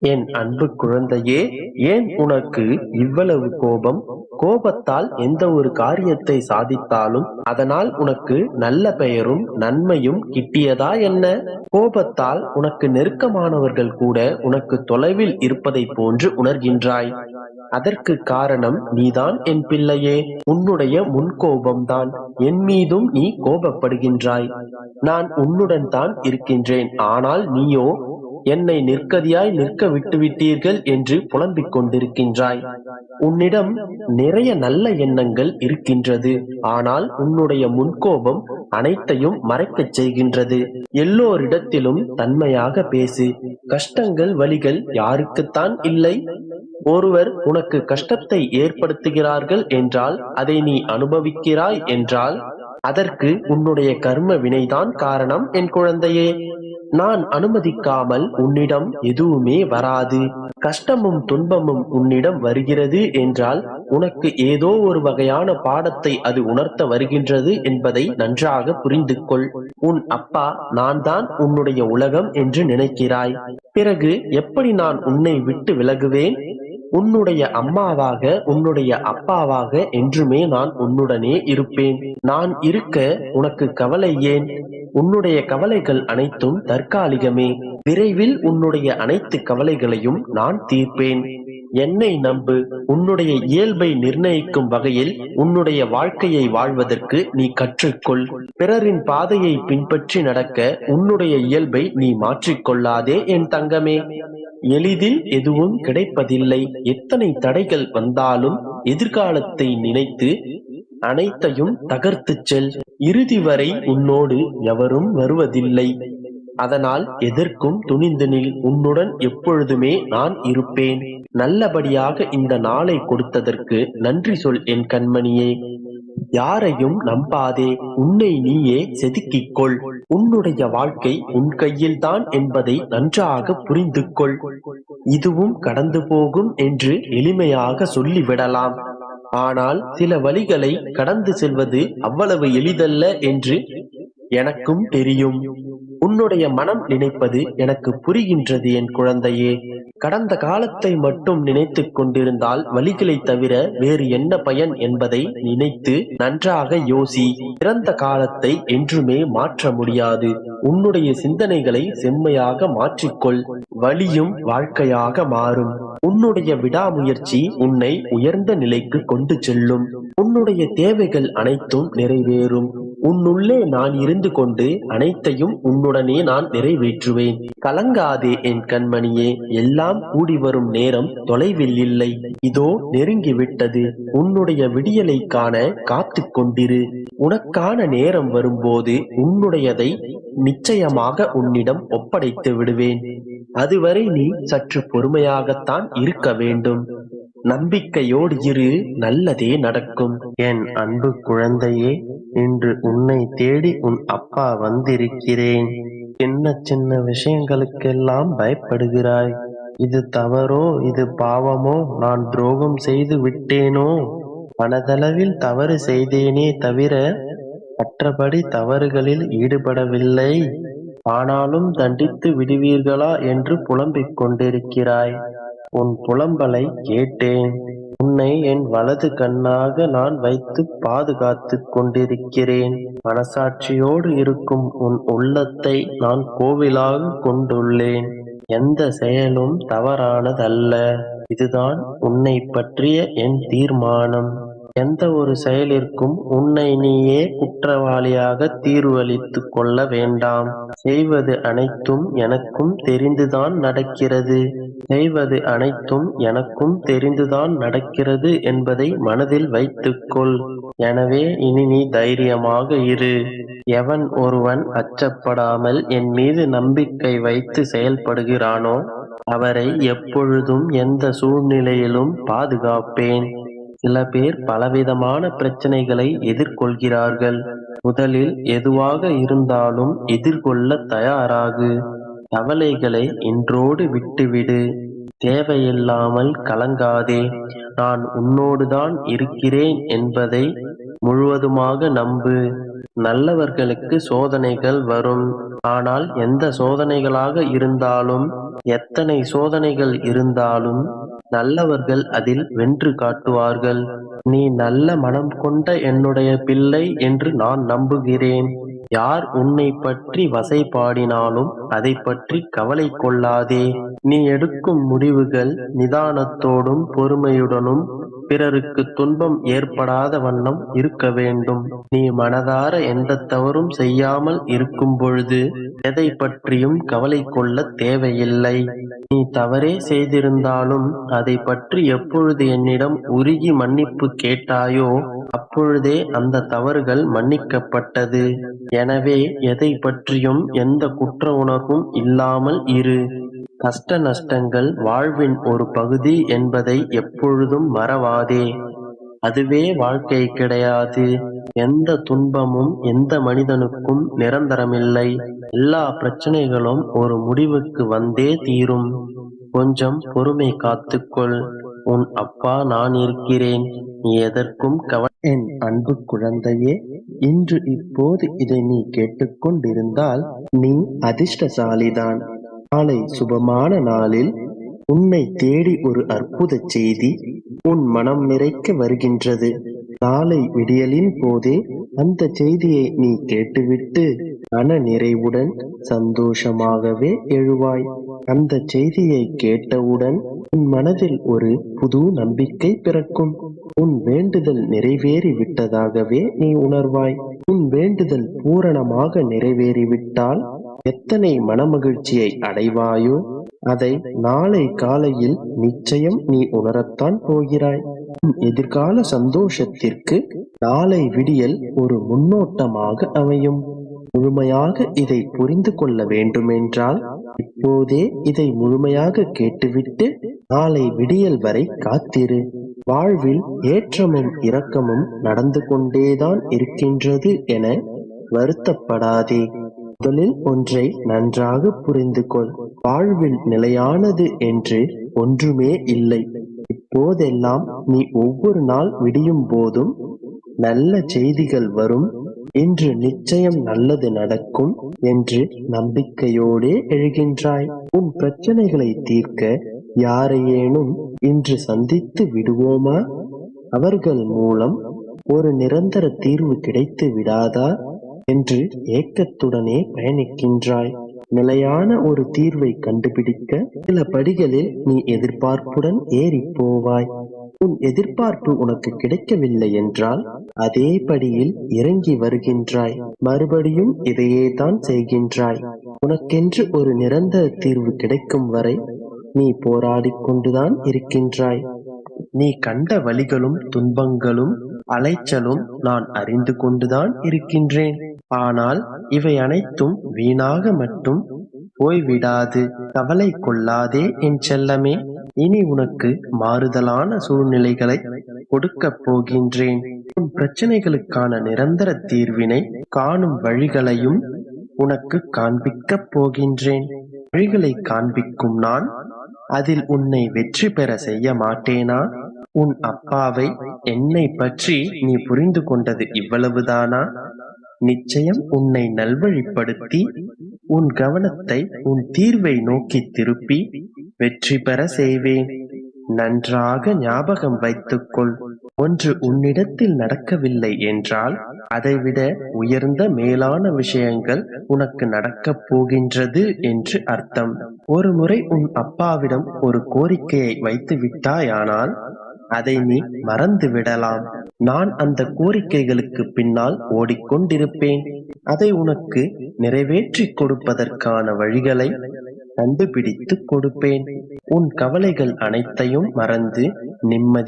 என் அன்பு குழந்தையே, ஏன் உனக்கு இவ்வளவு கோபம்? கோபத்தால் எந்த ஒரு காரியத்தை சாதித்தாலும் அதனால் உனக்கு நல்ல பெயரும் நன்மையும் கிட்டியதா என்ன? கோபத்தால் உனக்கு நெருக்கமானவர்கள் கூட உனக்கு தொலைவில் இருப்பதை போன்று உணர்கின்றாய். அதற்கு காரணம் நீதான் என் பிள்ளையே. உன்னுடைய முன்கோபம்தான். என் மீதும் நீ கோபப்படுகின்றாய். நான் உன்னுடன் தான் இருக்கின்றேன், ஆனால் நீயோ என்னை நிற்கதியாய் நிற்க விட்டுவிட்டீர்கள் என்று புலம்பிக் கொண்டிருக்கின்றாய். உன்னிடம் நிறைய நல்ல எண்ணங்கள் இருக்கின்றது, ஆனால் உன்னுடைய முன்கோபம் அனைத்தையும் மறைக்கச் செய்கின்றது. எல்லோரிடத்திலும் தன்மையாக பேசு. கஷ்டங்கள் வலிகள் யாருக்குத்தான் இல்லை? ஒருவர் உனக்கு கஷ்டத்தை ஏற்படுத்துகிறார்கள் என்றால், அதை நீ அனுபவிக்கிறாய் என்றால், அதற்கு உன்னுடைய கர்ம வினைதான் காரணம் என் குழந்தையே. நான் அனுமதிக்காமல் உன்னிடம் எதுவுமே வராது. கஷ்டமும் துன்பமும் உன்னிடம் வருகிறது என்றால் உனக்கு ஏதோ ஒரு வகையான பாடத்தை அது உணர்த்த வருகின்றது என்பதை நன்றாக புரிந்து கொள். உன் அப்பா நான் தான் உன்னுடைய உலகம் என்று நினைக்கிறாய். பிறகு எப்படி நான் உன்னை விட்டு விலகுவேன்? உன்னுடைய அம்மாவாக உன்னுடைய அப்பாவாக என்றுமே நான் உன்னுடனே இருப்பேன். நான் இருக்க உனக்கு கவலை ஏன்? உன்னுடைய கவலைகள் அனைத்தும் தற்காலிகமே. விரைவில் உன்னுடைய அனைத்து கவலைகளையும் நான் தீர்ப்பேன். என்னை நம்பு. உன்னுடைய இயல்பை நிர்ணயிக்கும் வகையில் உன்னுடைய வாழ்க்கையை வாழ்வதற்கு நீ கற்றுக்கொள். பிறரின் பாதையை பின்பற்றி நடக்க உன்னுடைய இயல்பை நீ மாற்றிக்கொள்ளாதே என் தங்கமே. எளிதில் எதுவும் கிடைப்பதில்லை. எத்தனை தடைகள் வந்தாலும் எதிர்காலத்தை நினைத்து அனைத்தையும் தகர்த்துச் செல். இறுதி வரை உன்னோடு எவரும் வருவதில்லை. அதனால் எதற்கும் துணிந்து நில். உன்னுடன் எப்பொழுதுமே நான் இருப்பேன். நல்லபடியாக இந்த நாளை கொடுத்ததற்கு நன்றி சொல் என் கண்மணியே. யாரையும் நம்பாதே. உன்னை நீயே செதுக்கிக் கொள். உன்னுடைய வாழ்க்கை உன் கையில்தான் என்பதை நன்றாக புரிந்து கொள். இதுவும் கடந்து போகும் என்று எளிமையாக சொல்லிவிடலாம். ஆனால் சில வழிகளை கடந்து செல்வது அவ்வளவு எளிதல்ல என்று எனக்கும் தெரியும். உன்னுடைய மனம் நினைப்பது எனக்கு புரிகின்றது என் குழந்தையே. கடந்த காலத்தை மட்டும் நினைத்துக் கொண்டிருந்தால் வழிகளை தவிர வேறு என்ன பயன் என்பதை நினைத்து நன்றாக யோசி. இறந்த காலத்தை என்றுமே மாற்ற முடியாது. உன்னுடைய சிந்தனைகளை செம்மையாக மாற்றிக்கொள். வழியும் வாழ்க்கையாக மாறும். உன்னுடைய விடாமுயற்சி உன்னை உயர்ந்த நிலைக்கு கொண்டு செல்லும். உன்னுடைய தேவைகள் அனைத்தும் நிறைவேறும். உன்னுள்ளே நான் இருந்து கொண்டு அனைத்தையும் உன்னுடனே நான் நிறைவேற்றுவேன். கலங்காதே என் கண்மணியே. எல்லாம் கூடி வரும் நேரம் தொலைவில் இல்லை. இதோ நெருங்கிவிட்டது. உன்னுடைய விடியலை காண காத்து கொண்டிரு. உனக்கான நேரம் வரும்போது உன்னுடையதை நிச்சயமாக உன்னிடம் ஒப்படைத்து விடுவேன். அதுவரை நீ சற்று பொறுமையாகத்தான் இருக்க வேண்டும். நம்பிக்கையோடு இரு. நல்லதே நடக்கும். என் அன்பு குழந்தையே, இன்று உன்னை தேடி உன் அப்பா வந்திருக்கிறேன். சின்ன சின்ன விஷயங்களுக்கெல்லாம் பயப்படுகிறாய். இது தவறோ, இது பாவமோ, நான் துரோகம் செய்து விட்டேனோ? மனதளவில் தவறு செய்தேனே தவிர மற்றபடி தவறுகளில் ஈடுபடவில்லை. ஆனாலும் தண்டித்து விடுவீர்களா என்று புலம்பிக் கொண்டிருக்கிறாய். உன் புலம்பலை கேட்டேன். உன்னை என் வலது கண்ணாக நான் வைத்து பாதுகாத்துக் கொண்டிருக்கிறேன். மனசாட்சியோடு இருக்கும் உன் உள்ளத்தை நான் கோவிலாக கொண்டுள்ளேன். எந்த செயலும் தவறானதல்ல. இதுதான் உன்னை பற்றிய என் தீர்மானம். எந்த ஒரு செயலிற்கும் உன்னை நீயே குற்றவாளியாக தீர்வளித்துக் கொள்ள வேண்டாம். செய்வது அனைத்தும் எனக்கும் தெரிந்துதான் நடக்கிறது. செய்வது அனைத்தும் எனக்கும் தெரிந்துதான் நடக்கிறது என்பதை மனதில் வைத்துக்கொள். எனவே இனி நீ தைரியமாக இரு. எவன் ஒருவன் அச்சப்படாமல் என் மீது நம்பிக்கை வைத்து செயல்படுகிறானோ அவரை எப்பொழுதும் எந்த சூழ்நிலையிலும் பாதுகாப்பேன். சில பேர் பலவிதமான பிரச்சனைகளை எதிர்கொள்கிறார்கள். முதலில் எதுவாக இருந்தாலும் எதிர்கொள்ள தயாராகு. கவலைகளை இன்றோடு விட்டுவிடு. தேவையில்லாமல் கலங்காதே. நான் உன்னோடுதான் இருக்கிறேன் என்பதை முழுவதுமாக நம்பு. நல்லவர்களுக்கு சோதனைகள் வரும். ஆனால் எந்த சோதனைகளாக இருந்தாலும், எத்தனை சோதனைகள் இருந்தாலும் நல்லவர்கள் அதில் வென்று காட்டுவார்கள். நீ நல்ல மனம் கொண்ட என்னுடைய பிள்ளை என்று நான் நம்புகிறேன். யார் உன்னை பற்றி வசைபாடினாலும் அதை பற்றி கவலை கொள்ளாதே. நீ எடுக்கும் முடிவுகள் நிதானத்தோடும் பொறுமையுடனும் பிறருக்கு துன்பம் ஏற்படாத வண்ணம் இருக்க வேண்டும். நீ மனதார எந்த தவறும் செய்யாமல் இருக்கும் பொழுது எதை பற்றியும் கவலை கொள்ள தேவையில்லை. நீ தவறே செய்திருந்தாலும் அதை பற்றி எப்பொழுது என்னிடம் உருகி மன்னிப்பு கேட்டாயோ அப்பொழுதே அந்த தவறுகள் மன்னிக்கப்பட்டது. எனவே எதை பற்றியும் எந்த குற்ற உணர்வும் இல்லாமல் இரு. கஷ்ட நஷ்டங்கள் வாழ்வின் ஒரு பகுதி என்பதை எப்பொழுதும் மறவாதே. அதுவே வாழ்க்கை கிடையாது. எந்த துன்பமும் எந்த மனிதனுக்கும் நிரந்தரமில்லை. எல்லா பிரச்சனைகளும் ஒரு முடிவுக்கு வந்தே தீரும். கொஞ்சம் பொறுமை காத்துக்கொள். உன் அப்பா நான் இருக்கிறேன். நீ எதற்கும் என் அன்பு குழந்தையே, இன்று இப்போது இதை நீ கேட்டுக்கொண்டிருந்தால் நீ அதிர்ஷ்டசாலிதான். நாளை சுபமான நாளில் உன்னை தேடி ஒரு அற்புத செய்தி உன் மனம் நிறைக்க வருகின்றது. நாளை விடியலின் போதே அந்த செய்தியை நீ கேட்டுவிட்டு மன நிறைவுடன் சந்தோஷமாகவே எழுவாய். அந்த செய்தியை கேட்டவுடன் உன் மனதில் ஒரு புது நம்பிக்கை பிறக்கும். உன் வேண்டுதல் நிறைவேறி விட்டதாகவே நீ உணர்வாய். உன் வேண்டுதல் பூரணமாக நிறைவேறிவிட்டால் எத்தனை மனமகிழ்ச்சியை அடைவாயோ அதை நாளை காலையில் நிச்சயம் நீ உணரத்தான் போகிறாய். உன் எதிர்கால சந்தோஷத்திற்கு நாளை விடியல் ஒரு முன்னோட்டமாக அமையும். முழுமையாக இதை புரிந்து கொள்ள வேண்டுமென்றால் இப்போதே இதை முழுமையாக கேட்டுவிட்டு நாளை விடியல் வரை காத்திரு. வாழ்வில் ஏற்றமும் இரக்கமும் நடந்து கொண்டேதான் இருக்கின்றது என வருத்தப்படாதே. முதலில் ஒன்றை நன்றாக புரிந்து கொள். வாழ்வில் நிலையானது என்று ஒன்றுமே இல்லை. இப்போதெல்லாம் நீ ஒவ்வொரு நாள் விடியும் போதும் நல்ல செய்திகள் வரும். இன்று நிச்சயம் நல்லது நடக்கும் என்று நம்பிக்கையோடே எழுகின்றாய். உன் பிரச்சனைகளை தீர்க்க யாரையேனும் இன்று சந்தித்து விடுவோமா? அவர்கள் மூலம் ஒரு நிரந்தர தீர்வு கிடைத்து விடாதா என்று ஏக்கத்துடனே பயணிக்கின்றாய். நிலையான ஒரு தீர்வை கண்டுபிடிக்க சில படிகளில் நீ எதிர்பார்ப்புடன் ஏறி போவாய். உன் எதிர்பார்ப்பு உனக்கு கிடைக்கவில்லை என்றால் அதே படியில் இறங்கி வருகின்றாய். மறுபடியும் இதையே தான் செய்கின்றாய். உனக்கென்று ஒரு நிரந்தர தீர்வு கிடைக்கும் வரை நீ போராடிக் கொண்டுதான் இருக்கின்றாய். நீ கண்ட வலிகளும் துன்பங்களும் அலைச்சலும் நான் அறிந்து கொண்டுதான் இருக்கின்றேன். ஆனால் இவை அனைத்தும் வீணாக மட்டும் போய்விடாது. கவலை கொள்ளாதே என் செல்லமே. இனி உனக்கு மாறுதலான சூழ்நிலைகளை கொடுக்கப் போகின்றேன். உன் பிரச்சனைகளுக்கான நிரந்தர தீர்வினை காணும் வழிகளையும் உனக்கு காண்பிக்கப் போகின்றேன். வழிகளை காண்பிக்கும் நான் அதில் உன்னை வெற்றி பெற செய்ய மாட்டேனா? உன் அப்பாவை என்னை பற்றி நீ புரிந்து கொண்டது இவ்வளவுதானா? நிச்சயம் உன்னை நல்வழிப்படுத்தி உன் கவனத்தை உன் தீர்வை நோக்கி திருப்பி வெற்றி பெற செய்வேன். நன்றாக ஞாபகம் வைத்துக்கொள். ஒன்று உன்னிடத்தில் நடக்கவில்லை என்றால் அதைவிட உயர்ந்த மேலான விஷயங்கள் உனக்கு நடக்கப் போகின்றது என்று அர்த்தம். ஒரு முறை உன் அப்பாவிடம் ஒரு கோரிக்கையை வைத்து விட்டாயானால் அதை நீ மறந்து விடலாம். நான் அந்த கோரிக்கைகளுக்கு பின்னால் ஓடிக்கொண்டிருப்பேன். அதை உனக்கு நிறைவேற்றிக் கொடுப்பதற்கான வழிகளை கண்டுபிடித்து கொடுப்பேன். உன் கவலைகள் அனைத்தையும் மறந்து நிம்மதி